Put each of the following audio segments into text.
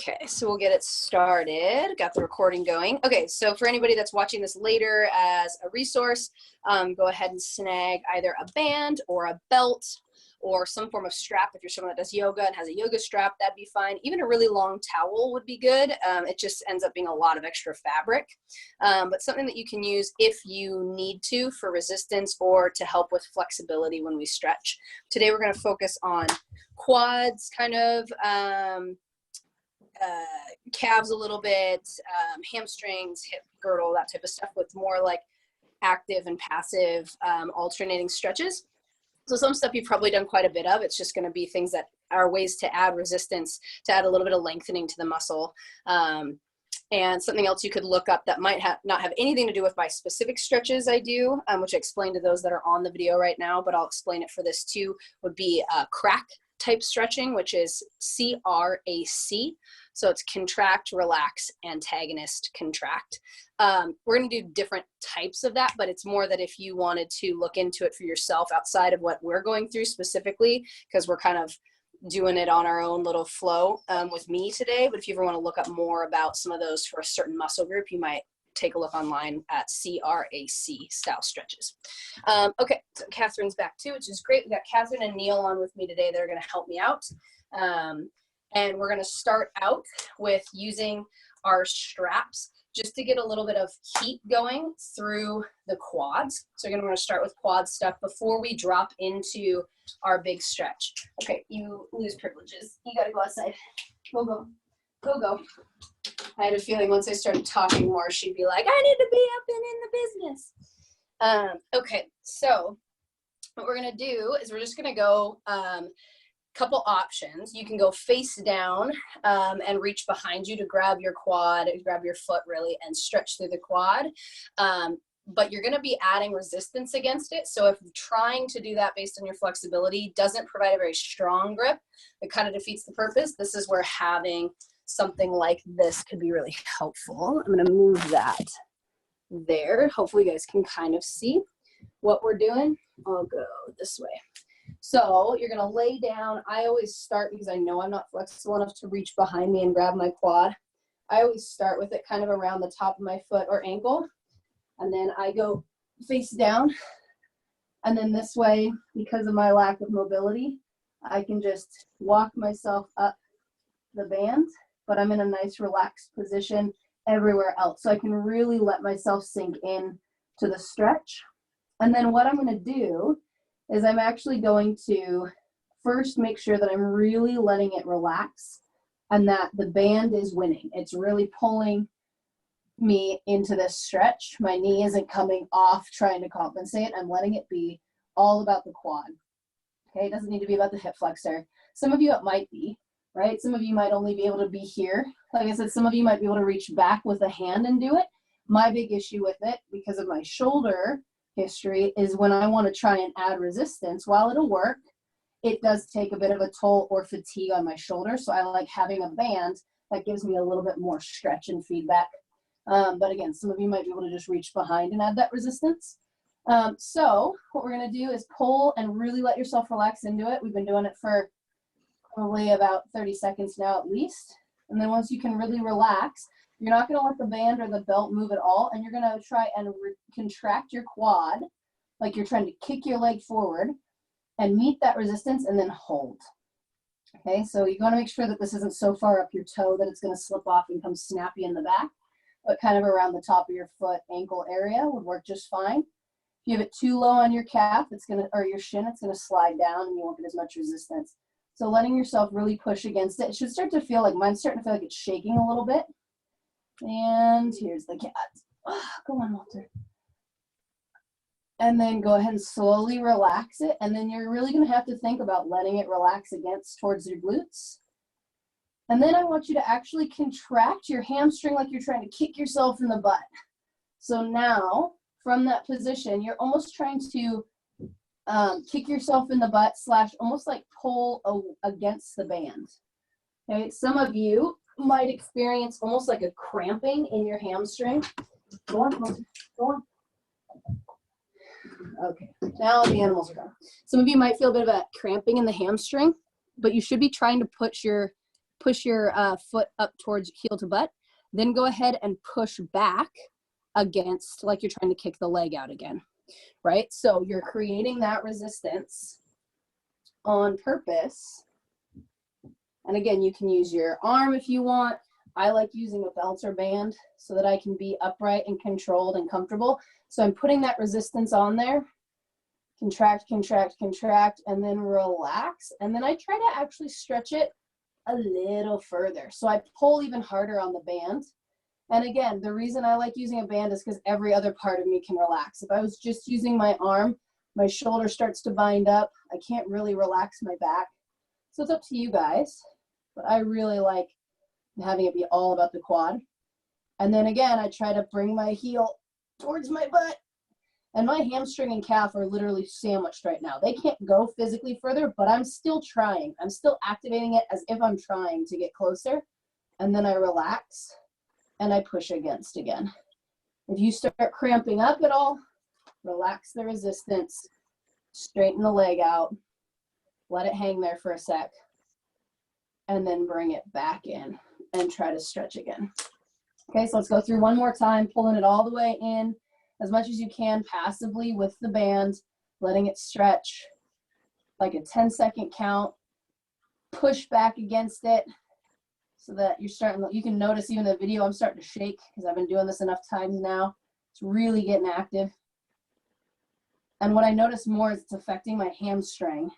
Okay, so we'll get it started. Got the recording going. Okay, so for anybody that's watching this later as a resource, go ahead and snag either a band or a belt or some form of strap. If you're someone that does yoga and has a yoga strap, that'd be fine. Even a really long towel would be good. It just ends up being a lot of extra fabric, but something that you can use if you need to for resistance or to help with flexibility when we stretch. Today we're going to focus on quads, kind of, calves a little bit, hamstrings, hip girdle, that type of stuff, with more like active and passive alternating stretches. So some stuff you've probably done quite a bit of. It's just going to be things that are ways to add resistance, to add a little bit of lengthening to the muscle. And something else you could look up that might not have anything to do with my specific stretches I do, which I explain to those that are on the video right now, but I'll explain it for this too, would be crack type stretching, which is CRAC. So it's contract, relax, antagonist, contract. We're going to do different types of that, but it's more that if you wanted to look into it for yourself outside of what we're going through specifically, because we're kind of doing it on our own little flow with me today. But if you ever want to look up more about some of those for a certain muscle group, you might take a look online at CRAC style stretches. Okay, so Catherine's back too, which is great. We got Catherine and Neil on with me today. They're going to help me out. And we're going to start out with using our straps just to get a little bit of heat going through the quads. So we're going to start with quad stuff before we drop into our big stretch. Okay, you lose privileges. You got to go outside. Go, go. Go, go. I had a feeling once I started talking more, she'd be like, I need to be up and in the business. Okay, so what we're going to do is we're just going to go couple options. You can go face down and reach behind you to grab your quad, grab your foot really, and stretch through the quad. But you're going to be adding resistance against it. So if trying to do that based on your flexibility doesn't provide a very strong grip, it kind of defeats the purpose. This is where having something like this could be really helpful. I'm going to move that there. Hopefully you guys can kind of see what we're doing. I'll go this way. So you're going to lay down. I always start, because I know I'm not flexible enough to reach behind me and grab my quad, I always start with it kind of around the top of my foot or ankle. And then I go face down. And then this way, because of my lack of mobility, I can just walk myself up the band, but I'm in a nice relaxed position everywhere else. So I can really let myself sink in to the stretch. And then what I'm going to do is I'm actually going to first make sure that I'm really letting it relax and that the band is winning. It's really pulling me into this stretch. My knee isn't coming off trying to compensate. I'm letting it be all about the quad. Okay, it doesn't need to be about the hip flexor. Some of you it might be, right? Some of you might only be able to be here. Like I said, some of you might be able to reach back with a hand and do it. My big issue with it, because of my shoulder history, is when I want to try and add resistance, while it'll work, it does take a bit of a toll or fatigue on my shoulder. So I like having a band that gives me a little bit more stretch and feedback. But again, some of you might be able to just reach behind and add that resistance. So what we're going to do is pull and really let yourself relax into it. We've been doing it for probably about 30 seconds now at least. And then once you can really relax, you're not going to let the band or the belt move at all, and you're going to try and contract your quad like you're trying to kick your leg forward and meet that resistance and then hold. Okay, so you want to make sure that this isn't so far up your toe that it's going to slip off and come snappy in the back, but kind of around the top of your foot, ankle area would work just fine. If you have it too low on your calf, it's going to, or your shin, it's going to slide down and you won't get as much resistance. So letting yourself really push against it. It should start to feel like, mine's starting to feel like it's shaking a little bit. And here's the cat. Oh, go on, Walter. And then go ahead and slowly relax it. And then you're really going to have to think about letting it relax towards your glutes. And then I want you to actually contract your hamstring like you're trying to kick yourself in the butt. So now, from that position, you're almost trying to kick yourself in the butt / almost like pull against the band. Okay, some of you might experience almost like a cramping in your hamstring. Go on, go on. Okay, now the animals are gone. Some of you might feel a bit of a cramping in the hamstring, but you should be trying to put your push your foot up towards heel to butt. Then go ahead and push back against, like you're trying to kick the leg out again, right? So you're creating that resistance on purpose. And again, you can use your arm if you want. I like using a belt or band so that I can be upright and controlled and comfortable. So I'm putting that resistance on there. Contract, contract, contract, and then relax. And then I try to actually stretch it a little further. So I pull even harder on the band. And again, the reason I like using a band is because every other part of me can relax. If I was just using my arm, my shoulder starts to bind up. I can't really relax my back. So it's up to you guys. But I really like having it be all about the quad. And then again, I try to bring my heel towards my butt. And my hamstring and calf are literally sandwiched right now. They can't go physically further, but I'm still trying. I'm still activating it as if I'm trying to get closer. And then I relax and I push against again. If you start cramping up at all, relax the resistance, straighten the leg out, let it hang there for a sec, and then bring it back in and try to stretch again. Okay, so let's go through one more time, pulling it all the way in as much as you can passively with the band, letting it stretch like a 10-second count. Push back against it so that you're starting, you can notice even the video, I'm starting to shake because I've been doing this enough times now. It's really getting active. And what I notice more is it's affecting my hamstring.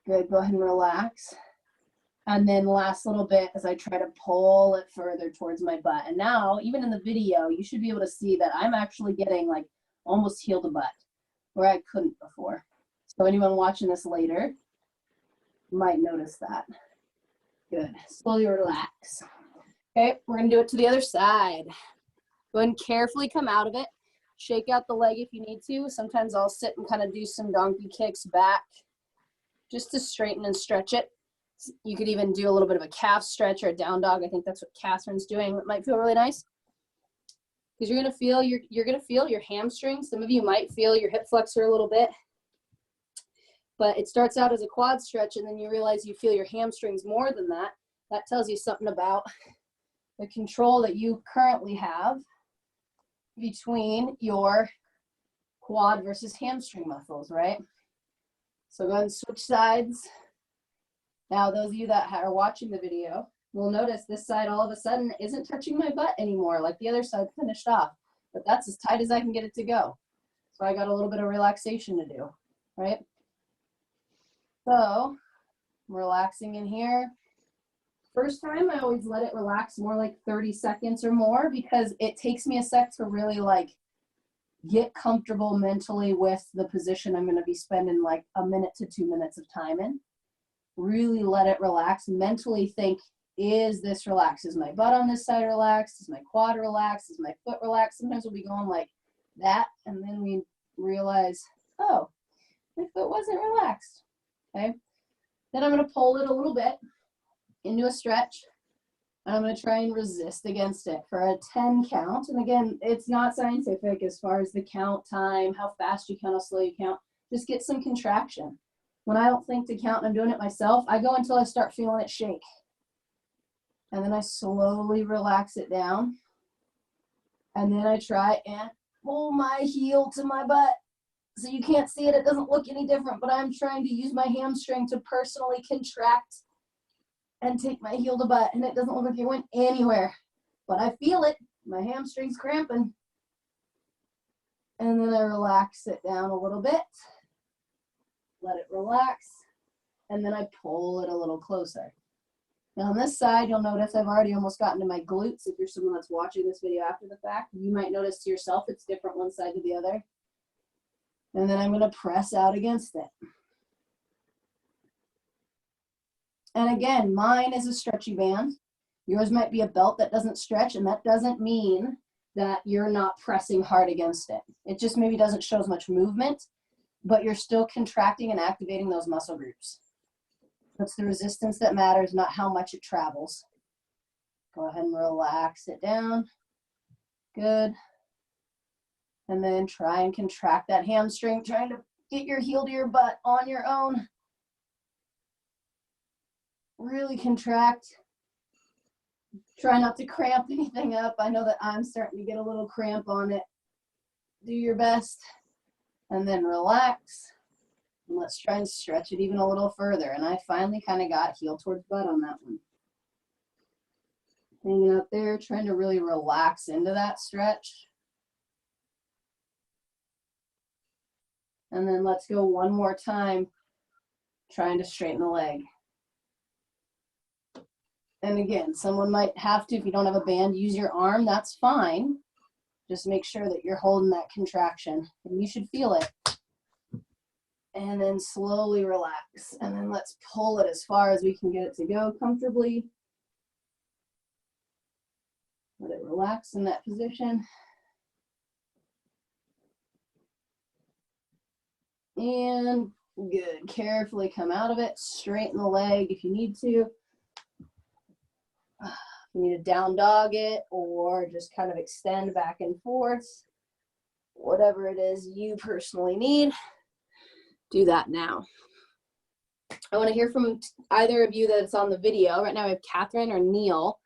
Good, go ahead and relax. And then last little bit as I try to pull it further towards my butt. And now, even in the video, you should be able to see that I'm actually getting like almost heel to butt, where I couldn't before. So anyone watching this later might notice that. Good, slowly relax. Okay, we're gonna do it to the other side. Go ahead and carefully come out of it. Shake out the leg if you need to. Sometimes I'll sit and kind of do some donkey kicks back just to straighten and stretch it. You could even do a little bit of a calf stretch or a down dog. I think that's what Catherine's doing. It might feel really nice because you're gonna feel your hamstrings. Some of you might feel your hip flexor a little bit, but it starts out as a quad stretch and then you realize you feel your hamstrings more than that. That tells you something about the control that you currently have between your quad versus hamstring muscles, right? So go ahead and switch sides. Now, those of you that are watching the video will notice this side all of a sudden isn't touching my butt anymore, like the other side finished off. But that's as tight as I can get it to go. So I got a little bit of relaxation to do, right? So I'm relaxing in here. First time, I always let it relax more like 30 seconds or more because it takes me a sec to really like get comfortable mentally with the position I'm going to be spending like a minute to 2 minutes of time in. Really let it relax. Mentally think, is this relaxed? Is my butt on this side relaxed? Is my quad relaxed? Is my foot relaxed? Sometimes we'll be going like that, and then we realize, oh, my foot wasn't relaxed. Okay. Then I'm going to pull it a little bit into a stretch, and I'm going to try and resist against it for a 10 count. And again, it's not scientific as far as the count time, how fast you count, how slow you count. Just get some contraction. When I don't think to count and I'm doing it myself, I go until I start feeling it shake. And then I slowly relax it down. And then I try and pull my heel to my butt. So you can't see it, it doesn't look any different, but I'm trying to use my hamstring to personally contract and take my heel to butt. And it doesn't look like it went anywhere, but I feel it. My hamstring's cramping. And then I relax it down a little bit. Let it relax, and then I pull it a little closer. Now on this side, you'll notice I've already almost gotten to my glutes. If you're someone that's watching this video after the fact, you might notice to yourself it's different one side to the other. And then I'm going to press out against it. And again, mine is a stretchy band. Yours might be a belt that doesn't stretch, and that doesn't mean that you're not pressing hard against it. It just maybe doesn't show as much movement, but you're still contracting and activating those muscle groups. It's the resistance that matters, not how much it travels. Go ahead and relax it down. Good. And then try and contract that hamstring, trying to get your heel to your butt on your own. Really contract Try not to cramp anything up. I know that I'm starting to get a little cramp on it. Do your best and then relax. And let's try and stretch it even a little further. And I finally kind of got heel towards butt on that one. Hanging out there, trying to really relax into that stretch. And then let's go one more time, trying to straighten the leg. And again, someone might have to, if you don't have a band, use your arm, that's fine. Just make sure that you're holding that contraction, and you should feel it. And then slowly relax. And then let's pull it as far as we can get it to go comfortably. Let it relax in that position. And good. Carefully come out of it. Straighten the leg if you need to. You need to down dog it or just kind of extend back and forth. Whatever it is you personally need, do that now. I want to hear from either of you that's on the video. Right now we have Catherine or Neil.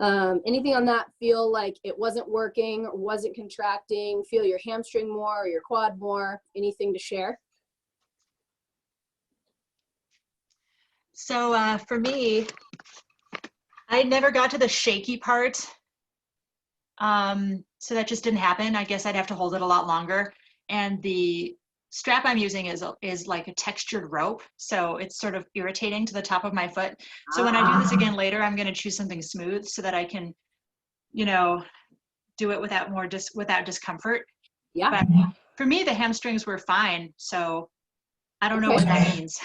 Anything on that feel like it wasn't working or wasn't contracting? Feel your hamstring more or your quad more? Anything to share? So for me, I never got to the shaky part. So that just didn't happen. I guess I'd have to hold it a lot longer. And the strap I'm using is like a textured rope. So it's sort of irritating to the top of my foot. So when I do this again later, I'm going to choose something smooth so that I can, you know, do it without discomfort. Yeah. But for me, the hamstrings were fine. So I don't know what that means.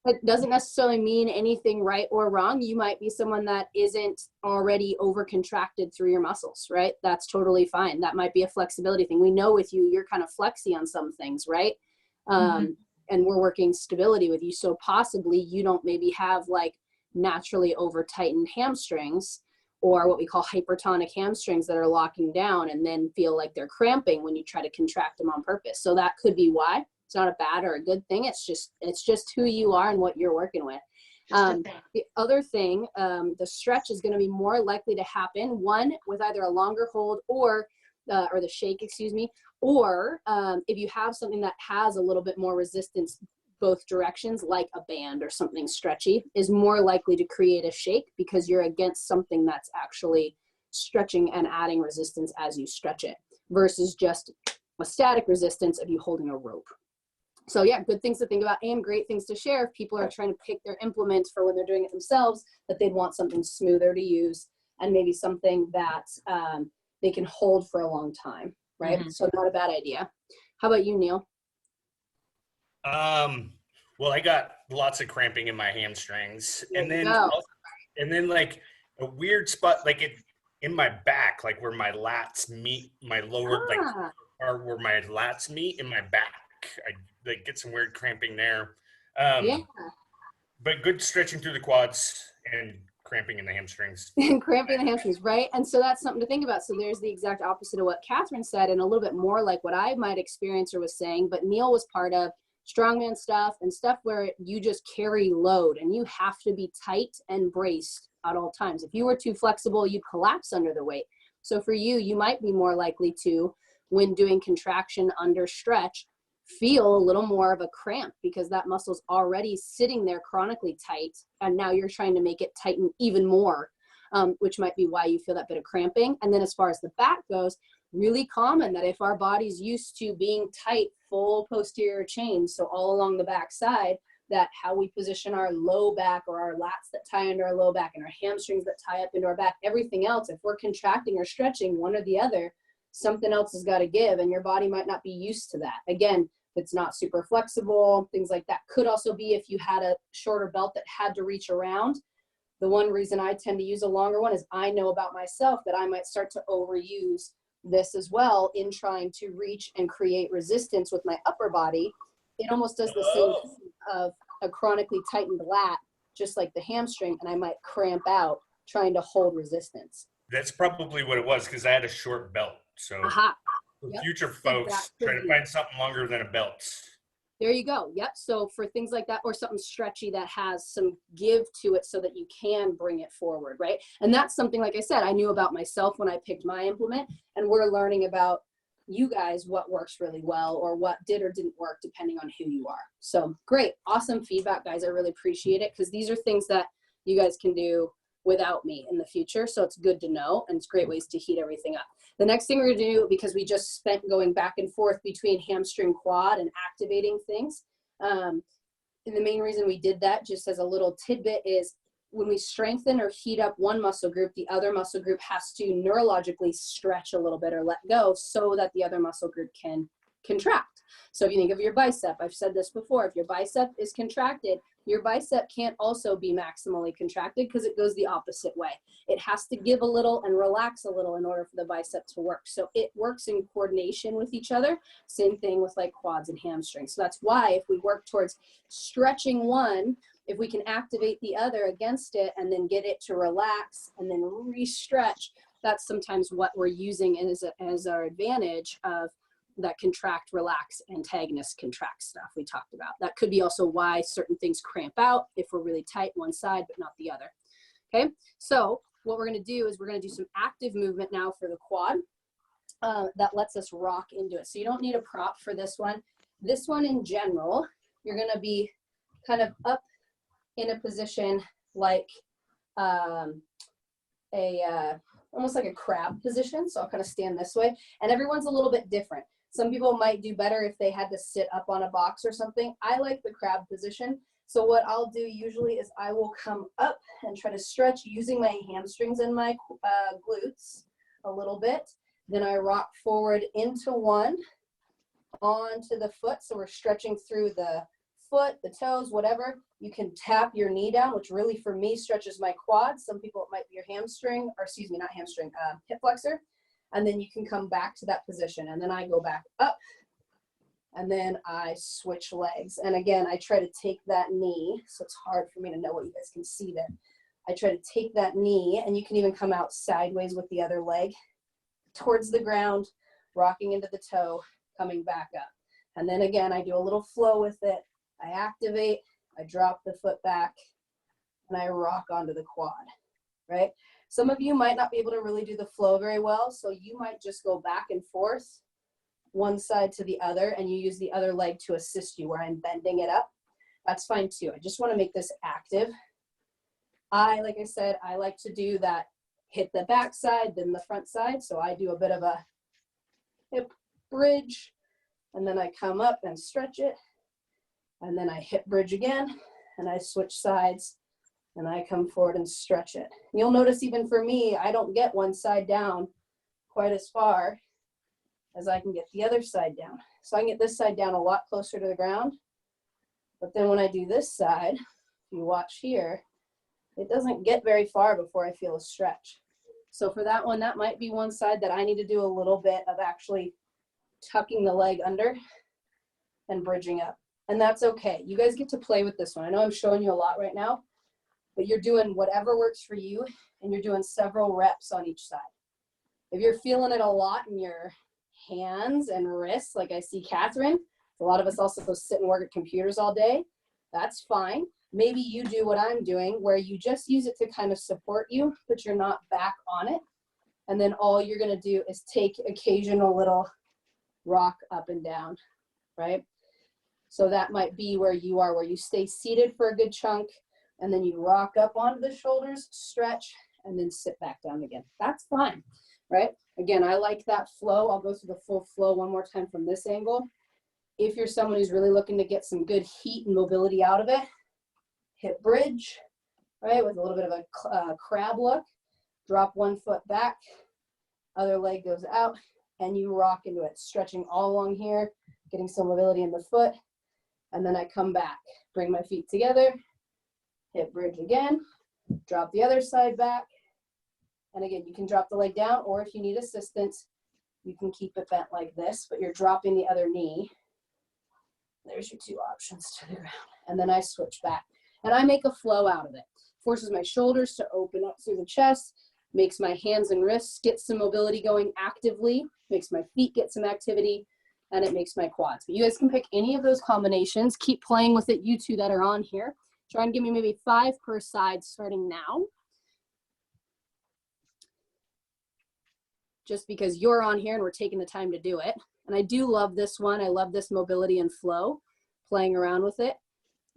It doesn't necessarily mean anything right or wrong. You might be someone that isn't already over contracted through your muscles, right? That's totally fine. That might be a flexibility thing. We know with you, you're kind of flexy on some things, right? And we're working stability with you. So possibly you don't maybe have like naturally over tightened hamstrings or what we call hypertonic hamstrings that are locking down and then feel like they're cramping when you try to contract them on purpose. So that could be why. It's not a bad or a good thing. It's just who you are and what you're working with. The other thing, the stretch is going to be more likely to happen, one, with either a longer hold or the shake, excuse me, or if you have something that has a little bit more resistance both directions, like a band or something stretchy, is more likely to create a shake because you're against something that's actually stretching and adding resistance as you stretch it versus just a static resistance of you holding a rope. So yeah, good things to think about and great things to share if people are trying to pick their implement for when they're doing it themselves, that they'd want something smoother to use and maybe something that they can hold for a long time, right? So not a bad idea. How about you, Neil? Well, I got lots of cramping in my hamstrings and then like a weird spot, like in my back, like where my lats meet my lower, or where my lats meet in my back. I like get some weird cramping there. But good stretching through the quads and cramping in the hamstrings. And cramping in the hamstrings, right? And so that's something to think about. So there's the exact opposite of what Catherine said and a little bit more like what I might experience or was saying, but Neil was part of strongman stuff and stuff where you just carry load and you have to be tight and braced at all times. If you were too flexible, you'd collapse under the weight. So for you, you might be more likely to, when doing contraction under stretch, feel a little more of a cramp because that muscle's already sitting there chronically tight and now you're trying to make it tighten even more, which might be why you feel that bit of cramping. And then as far as the back goes, really common that if our body's used to being tight, full posterior chain, so all along the back side, that how we position our low back or our lats that tie into our low back and our hamstrings that tie up into our back, everything else, if we're contracting or stretching one or the other, something else has got to give and your body might not be used to that. Again, if it's not super flexible, things like that. Could also be if you had a shorter belt that had to reach around. The one reason I tend to use a longer one is I know about myself that I might start to overuse this as well in trying to reach and create resistance with my upper body. It almost does the same thing of a chronically tightened lat, just like the hamstring, and I might cramp out trying to hold resistance. That's probably what it was because I had a short belt. So for future folks, try to find something longer than a belt. There you go. Yep. So for things like that, or something stretchy that has some give to it so that you can bring it forward, right? And that's something, like I said, I knew about myself when I picked my implement, and we're learning about you guys what works really well or what did or didn't work depending on who you are. So great. Awesome feedback, guys. I really appreciate it, because these are things that you guys can do without me in the future. So it's good to know, and it's great ways to heat everything up. The next thing we're gonna do, because we just spent going back and forth between hamstring, quad, and activating things. And the main reason we did that, just as a little tidbit, is when we strengthen or heat up one muscle group, the other muscle group has to neurologically stretch a little bit or let go so that the other muscle group can contract. So if you think of your bicep, I've said this before, if your bicep is contracted, your bicep can't also be maximally contracted because it goes the opposite way. It has to give a little and relax a little in order for the bicep to work. So it works in coordination with each other. Same thing with like quads and hamstrings. So that's why if we work towards stretching one, if we can activate the other against it and then get it to relax and then re-stretch, that's sometimes what we're using as our advantage of that contract, relax, antagonist, contract stuff we talked about. That could be also why certain things cramp out if we're really tight one side but not the other. Okay, so what we're gonna do is we're gonna do some active movement now for the quad that lets us rock into it. So you don't need a prop for this one. This one in general, you're gonna be kind of up in a position like almost like a crab position. So I'll kind of stand this way, and everyone's a little bit different. Some people might do better if they had to sit up on a box or something. I like the crab position. So what I'll do usually is I will come up and try to stretch using my hamstrings and my glutes a little bit. Then I rock forward into one, onto the foot. So we're stretching through the foot, the toes, whatever. You can tap your knee down, which really for me stretches my quads. Some people it might be your hamstring, or excuse me, not hamstring, hip flexor. And then you can come back to that position. And then I go back up, and then I switch legs. And again, I try to take that knee. So it's hard for me to know what you guys can see there. I try to take that knee, and you can even come out sideways with the other leg towards the ground, rocking into the toe, coming back up. And then again, I do a little flow with it. I activate, I drop the foot back, and I rock onto the quad, right? Some of you might not be able to really do the flow very well, so you might just go back and forth, one side to the other, and you use the other leg to assist you where I'm bending it up. That's fine too. I just want to make this active. Like I said, I like to do that, hit the back side, then the front side. So I do a bit of a hip bridge, and then I come up and stretch it. And then I hip bridge again, and I switch sides, and I come forward and stretch it. You'll notice even for me, I don't get one side down quite as far as I can get the other side down. So I can get this side down a lot closer to the ground. But then when I do this side, if you watch here, it doesn't get very far before I feel a stretch. So for that one, that might be one side that I need to do a little bit of actually tucking the leg under and bridging up. And that's okay. You guys get to play with this one. I know I'm showing you a lot right now, but you're doing whatever works for you, and you're doing several reps on each side. If you're feeling it a lot in your hands and wrists, like I see Catherine, a lot of us also sit and work at computers all day, that's fine. Maybe you do what I'm doing, where you just use it to kind of support you, but you're not back on it. And then all you're gonna do is take occasional little rock up and down, right? So that might be where you are, where you stay seated for a good chunk, and then you rock up onto the shoulders, stretch, and then sit back down again. That's fine, right? Again, I like that flow. I'll go through the full flow one more time from this angle. If you're someone who's really looking to get some good heat and mobility out of it, hip bridge, right, with a little bit of a crab look. Drop one foot back, other leg goes out, and you rock into it, stretching all along here, getting some mobility in the foot. And then I come back, bring my feet together, hip bridge again, drop the other side back. And again, you can drop the leg down, or if you need assistance, you can keep it bent like this, but you're dropping the other knee. There's your two options to the ground. And then I switch back, and I make a flow out of it. Forces my shoulders to open up through the chest, makes my hands and wrists get some mobility going actively, makes my feet get some activity, and it makes my quads. But you guys can pick any of those combinations. Keep playing with it, you two that are on here. Try and give me maybe 5 per side starting now. Just because you're on here and we're taking the time to do it. And I do love this one. I love this mobility and flow, playing around with it.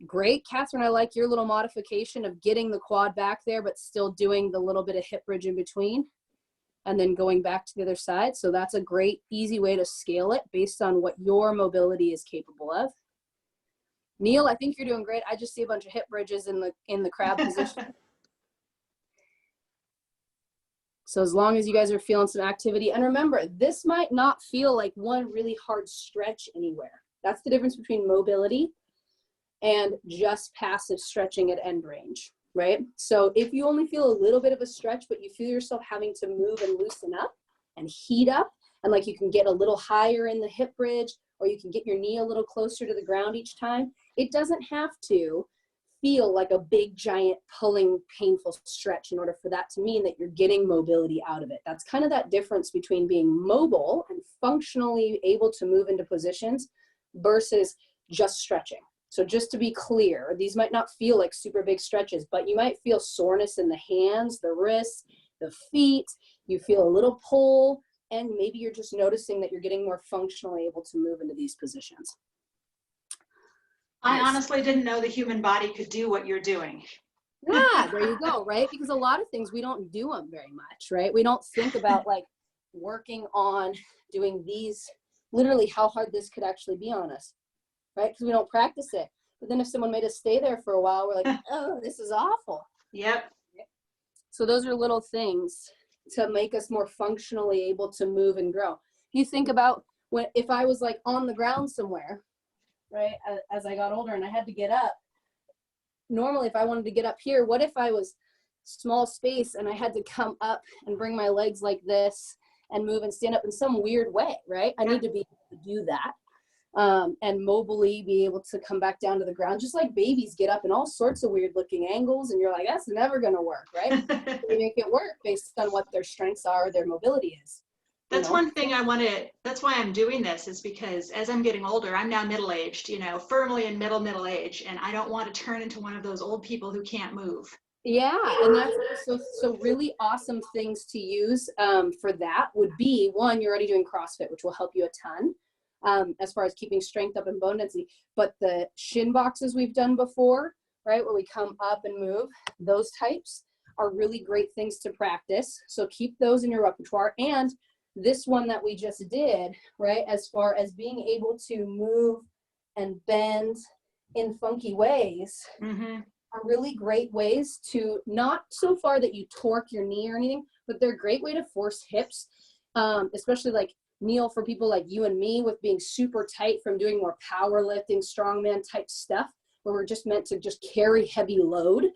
Great, Catherine, I like your little modification of getting the quad back there, but still doing the little bit of hip bridge in between and then going back to the other side. So that's a great, easy way to scale it based on what your mobility is capable of. Neil, I think you're doing great. I just see a bunch of hip bridges in the crab position. So as long as you guys are feeling some activity, and remember, this might not feel like one really hard stretch anywhere. That's the difference between mobility and just passive stretching at end range, right? So if you only feel a little bit of a stretch, but you feel yourself having to move and loosen up and heat up, and like you can get a little higher in the hip bridge, or you can get your knee a little closer to the ground each time, it doesn't have to feel like a big, giant, pulling, painful stretch in order for that to mean that you're getting mobility out of it. That's kind of that difference between being mobile and functionally able to move into positions versus just stretching. So just to be clear, these might not feel like super big stretches, but you might feel soreness in the hands, the wrists, the feet. You feel a little pull, and maybe you're just noticing that you're getting more functionally able to move into these positions. I Nice. honestly didn't know the human body could do what you're doing. Yeah, there you go, right? Because a lot of things, we don't do them very much, right? We don't think about like working on doing these, literally how hard this could actually be on us, right? Because we don't practice it. But then if someone made us stay there for a while, we're like, oh, this is awful. Yep. So those are little things to make us more functionally able to move and grow. You think about if I was like on the ground somewhere, right, as I got older and I had to get up, normally if I wanted to get up here, what if I was small space and I had to come up and bring my legs like this and move and stand up in some weird way, right? I need to be able to do that and mobily be able to come back down to the ground, just like babies get up in all sorts of weird looking angles and you're like, that's never going to work, right? They make it work based on what their strengths are, or their mobility is. That's one thing I want to, that's why I'm doing this, is because as I'm getting older, I'm now middle-aged, you know, firmly in middle age, and I don't want to turn into one of those old people who can't move. Yeah, and that's so really awesome things to use for that would be, one, you're already doing CrossFit, which will help you a ton as far as keeping strength up and bone density. But the shin boxes we've done before, right, where we come up and move, those types are really great things to practice. So keep those in your repertoire. And this one that we just did, right, as far as being able to move and bend in funky ways, are really great ways to, not so far that you torque your knee or anything, but they're a great way to force hips, especially like Neil, for people like you and me with being super tight from doing more powerlifting, strongman type stuff, where we're just meant to just carry heavy load.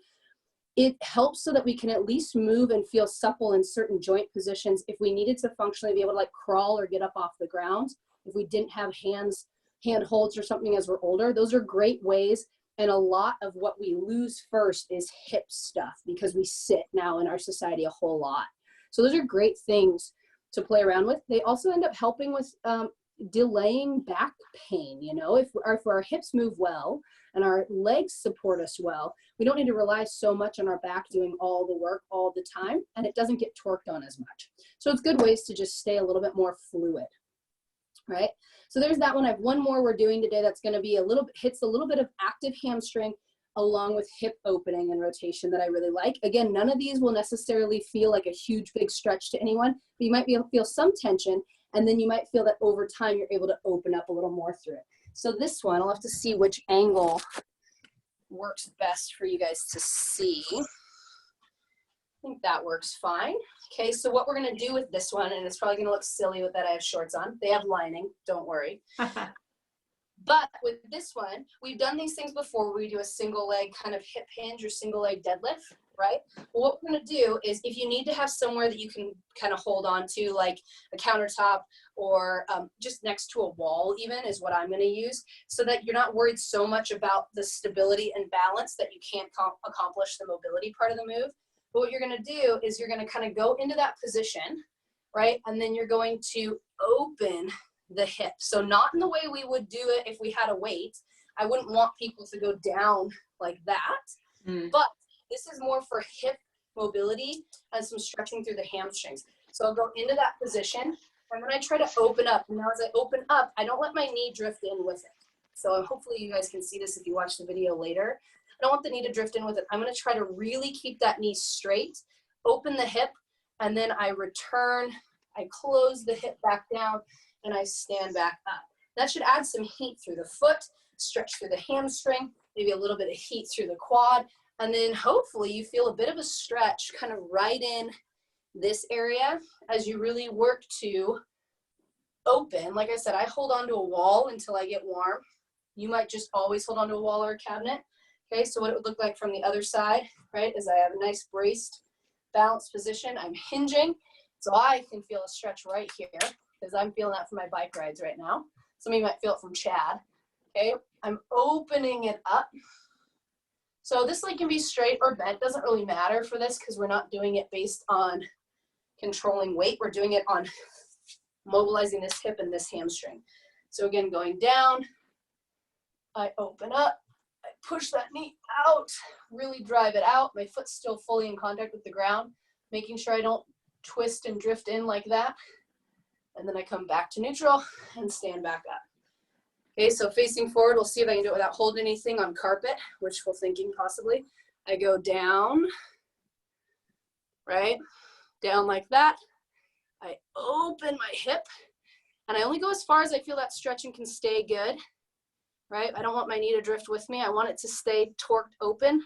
It helps so that we can at least move and feel supple in certain joint positions if we needed to functionally be able to like crawl or get up off the ground. If we didn't have hand holds or something as we're older, those are great ways. And a lot of what we lose first is hip stuff because we sit now in our society a whole lot. So those are great things to play around with. They also end up helping with delaying back pain. You know, if our hips move well and our legs support us well, we don't need to rely so much on our back doing all the work all the time, and it doesn't get torqued on as much. So it's good ways to just stay a little bit more fluid, right? So there's that one. I have one more we're doing today that's going to be hits a little bit of active hamstring along with hip opening and rotation that I really like. Again, none of these will necessarily feel like a huge big stretch to anyone, but you might be able to feel some tension, and then you might feel that over time you're able to open up a little more through it. So this one, I'll have to see which angle works best for you guys to see. I think that works fine. Okay, so what we're going to do with this one, and it's probably going to look silly with that I have shorts on. They have lining, don't worry. But with this one, we've done these things before where we do a single leg kind of hip hinge or single leg deadlift, right? Well, what we're going to do is, if you need to have somewhere that you can kind of hold on to, like a countertop or just next to a wall even, is what I'm going to use, so that you're not worried so much about the stability and balance that you can't accomplish the mobility part of the move. But what you're going to do is you're going to kind of go into that position, right? And then you're going to open the hip. So not in the way we would do it if we had a weight. I wouldn't want people to go down like that, but this is more for hip mobility and some stretching through the hamstrings. So I'll go into that position, and when I try to open up, now as I open up, I don't let my knee drift in with it. So hopefully you guys can see this if you watch the video later. I don't want the knee to drift in with it. I'm gonna try to really keep that knee straight, open the hip, and then I return, I close the hip back down, and I stand back up. That should add some heat through the foot, stretch through the hamstring, maybe a little bit of heat through the quad, and then hopefully you feel a bit of a stretch kind of right in this area as you really work to open. Like I said, I hold onto a wall until I get warm. You might just always hold onto a wall or a cabinet. Okay, so what it would look like from the other side, right, is I have a nice braced, balanced position. I'm hinging, so I can feel a stretch right here because I'm feeling that from my bike rides right now. Some of you might feel it from Chad. Okay, I'm opening it up. So this leg can be straight or bent. Doesn't really matter for this because we're not doing it based on controlling weight. We're doing it on mobilizing this hip and this hamstring. So again, going down, I open up. I push that knee out, really drive it out. My foot's still fully in contact with the ground, making sure I don't twist and drift in like that. And then I come back to neutral and stand back up. Okay, so facing forward, we'll see if I can do it without holding anything on carpet, wishful thinking possibly. I go down, right? Down like that. I open my hip, and I only go as far as I feel that stretching can stay good. Right? I don't want my knee to drift with me. I want it to stay torqued open.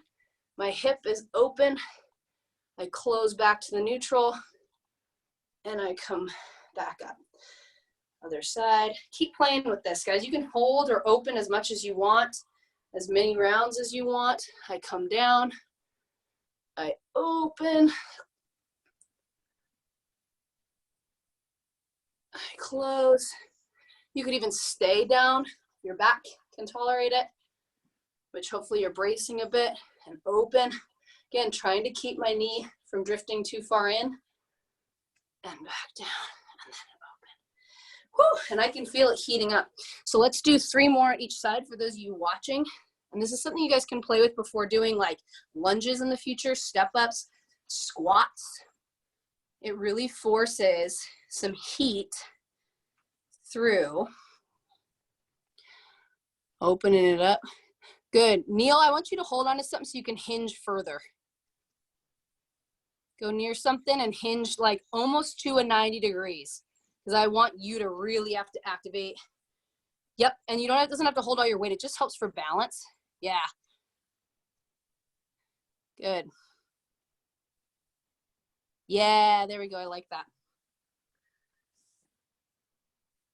My hip is open. I close back to the neutral and I come back up. Other side. Keep playing with this, guys. You can hold or open as much as you want, as many rounds as you want. I come down. I open. I close. You could even stay down. Your back can tolerate it, which hopefully you're bracing a bit, and open. Again, trying to keep my knee from drifting too far in, and back down, and then open. Whew, and I can feel it heating up. So let's do 3 more on each side for those of you watching. And this is something you guys can play with before doing like lunges in the future, step ups, squats. It really forces some heat through. Opening it up. Good. Neil, I want you to hold on to something so you can hinge further. Go near something and hinge like almost to a 90 degrees because I want you to really have to activate. Yep, and you don't have, doesn't have to hold all your weight. It just helps for balance. Yeah. Good. Yeah, there we go. I like that.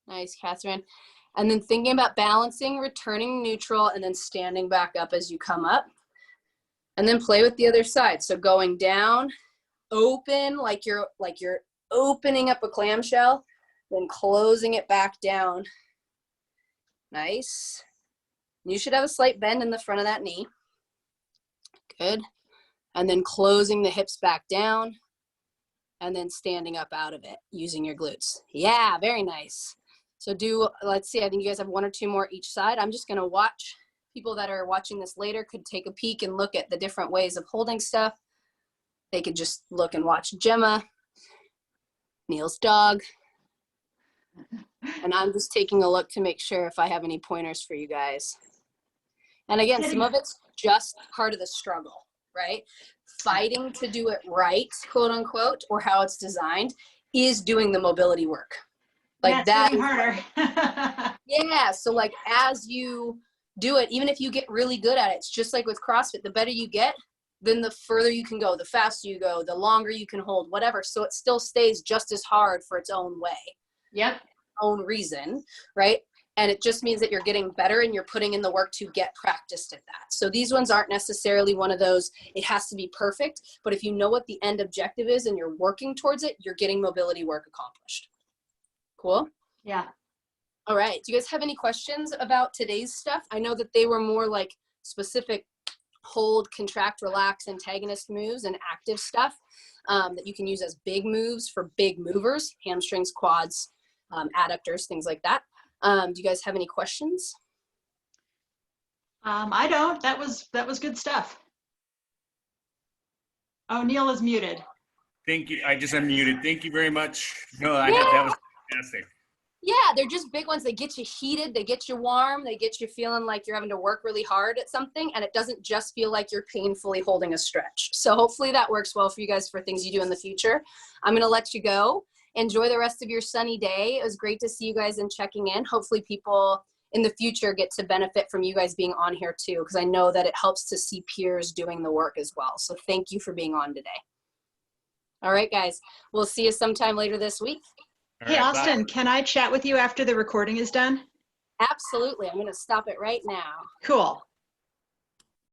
Nice, Catherine. And then thinking about balancing, returning neutral, and then standing back up as you come up. And then play with the other side. So going down, open like you're opening up a clamshell, then closing it back down. Nice. You should have a slight bend in the front of that knee. Good. And then closing the hips back down, and then standing up out of it using your glutes. Yeah, very nice. So let's see, I think you guys have 1 or 2 more each side. I'm just gonna watch. People that are watching this later could take a peek and look at the different ways of holding stuff. They could just look and watch Gemma, Neil's dog. And I'm just taking a look to make sure if I have any pointers for you guys. And again, some of it's just part of the struggle, right? Fighting to do it right, quote unquote, or how it's designed is doing the mobility work. Like that. Harder. Yeah, so like as you do it, even if you get really good at it, it's just like with CrossFit, the better you get, then the further you can go, the faster you go, the longer you can hold, whatever. So it still stays just as hard for its own way. Yep. Own reason, right? And it just means that you're getting better and you're putting in the work to get practiced at that. So these ones aren't necessarily one of those, it has to be perfect, but if you know what the end objective is and you're working towards it, you're getting mobility work accomplished. Cool? Yeah. All right. Do you guys have any questions about today's stuff? I know that they were more like specific hold, contract, relax, antagonist moves and active stuff that you can use as big moves for big movers, hamstrings, quads, adductors, things like that. Do you guys have any questions? I don't. That was good stuff. Oh, Neil is muted. Thank you. I just unmuted. Thank you very much. No, that was fantastic. Yeah, they're just big ones. They get you heated, they get you warm, they get you feeling like you're having to work really hard at something, and it doesn't just feel like you're painfully holding a stretch. So hopefully that works well for you guys for things you do in the future. I'm gonna let you go. Enjoy the rest of your sunny day. It was great to see you guys and checking in. Hopefully people in the future get to benefit from you guys being on here too, because I know that it helps to see peers doing the work as well. So thank you for being on today. All right, guys, we'll see you sometime later this week. Hey, Austin, can I chat with you after the recording is done? Absolutely. I'm going to stop it right now. Cool.